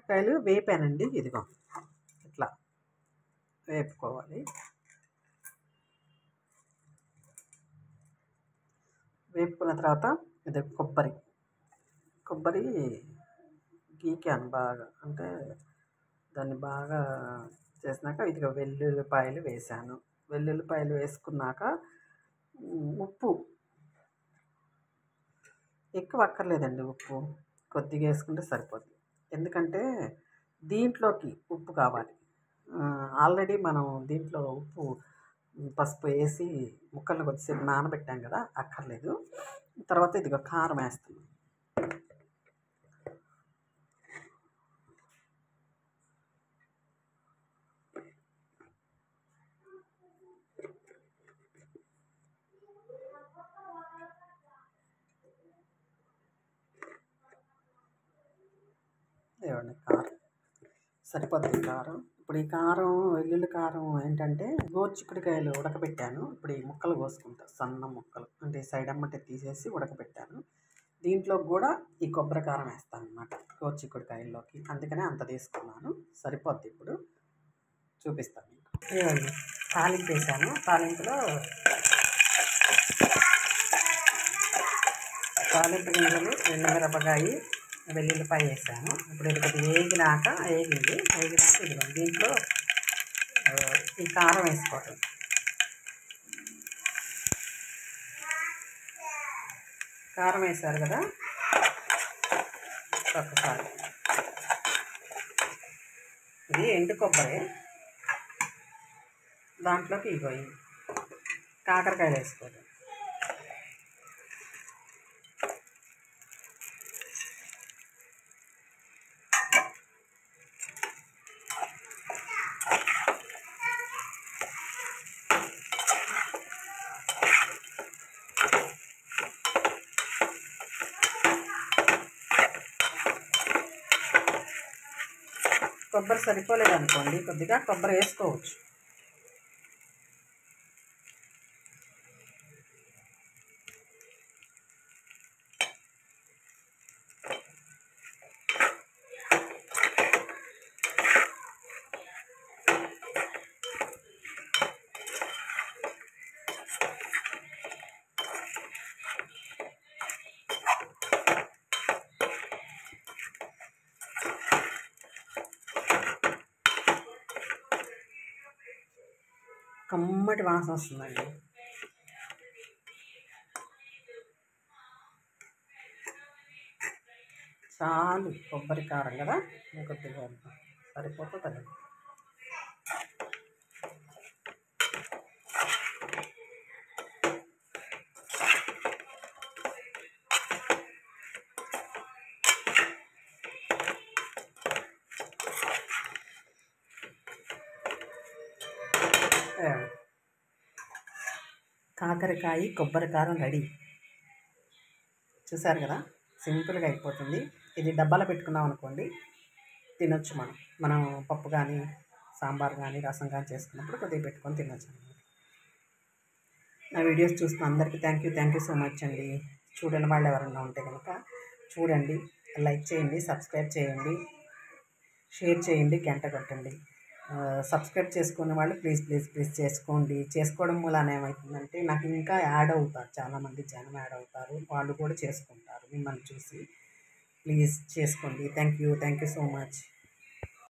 కాయలు వేపానండి. ఇదిగో ఇట్లా వేపుకోవాలి. వేపుకున్న తర్వాత ఇది కొబ్బరి గీకాను బాగా, అంటే దాన్ని బాగా చేసినాక ఇదిగో వెల్లుల్లిపాయలు వేసాను. వెల్లుల్లిపాయలు వేసుకున్నాక ఉప్పు ఎక్కువ అక్కర్లేదండి, ఉప్పు కొద్దిగా వేసుకుంటే సరిపోతుంది. ఎందుకంటే దీంట్లోకి ఉప్పు కావాలి. ఆల్రెడీ మనం దీంట్లో ఉప్పు పసుపు వేసి ముక్కలను కొద్దిసేపు నానబెట్టాం కదా, అక్కర్లేదు. తర్వాత ఇదిగో కారం వేస్తున్నాం. ఇవ్వండి కారం సరిపోతుంది. కారం ఇప్పుడు ఈ కారం వెల్లుల్లి కారం ఏంటంటే గోరుచిక్కుడుకాయలు ఉడకబెట్టాను. ఇప్పుడు ఈ ముక్కలు కోసుకుంటా, సన్న ముక్కలు, అంటే సైడ్ అమ్మటే తీసేసి ఉడకబెట్టాను. దీంట్లో కూడా ఈ కొబ్బరి కారం వేస్తాను అనమాట, గోరుచిక్కుడుకాయల్లోకి. అందుకనే అంత తీసుకున్నాను, సరిపోద్ది. ఇప్పుడు చూపిస్తాను మీకు. తాలింపు వేసాను. తాలింపు గింజలు, ఎండుమిరపకాయ, వెల్లుల్లిపాయ వేసాను. ఇప్పుడు ఇది కొద్దిగా వేగినాక ఇదిగో దీంట్లో ఈ కారం వేసుకోవటం. కారం వేసారు కదా, ఒక్కసారి ఇది ఎండు కొబ్బరి, దాంట్లోకి ఇగో కాకరకాయలు వేసుకోవటం. కొబ్బరి సరిపోలేదు అనుకోండి, కొద్దిగా కొబ్బరి వేసుకోవచ్చు. కమ్మటి వాసన వస్తుందండి. చాలు కొబ్బరి కారం కదా, కొద్దిగా సరిపోతుంది. కాకరకాయ కొబ్బరి కారం రెడీ. చూసారు కదా, సింపుల్గా అయిపోతుంది. ఇది డబ్బాలో పెట్టుకున్నాం అనుకోండి, తినొచ్చు. మనం పప్పు కానీ, సాంబార్ కానీ, రసం కానీ చేసుకున్నప్పుడు కొద్దిగా పెట్టుకొని తినొచ్చు అనమాట. నా వీడియోస్ చూస్తున్న అందరికీ థ్యాంక్ యూ సో మచ్ అండి. చూడని వాళ్ళు ఎవరైనా ఉంటే కనుక చూడండి, లైక్ చేయండి, సబ్స్క్రైబ్ చేయండి, షేర్ చేయండి, గంట కొట్టండి. సబ్స్క్రైబ్ చేసుకునే వాళ్ళు ప్లీజ్ చేసుకోండి. చేసుకోవడం మూలాన ఏమవుతుందంటే నాకు ఇంకా యాడ్ అవుతారు, చాలామంది జనం యాడ్ అవుతారు, వాళ్ళు కూడా చేసుకుంటారు మిమ్మల్ని చూసి. ప్లీజ్ చేసుకోండి. Thank you so much.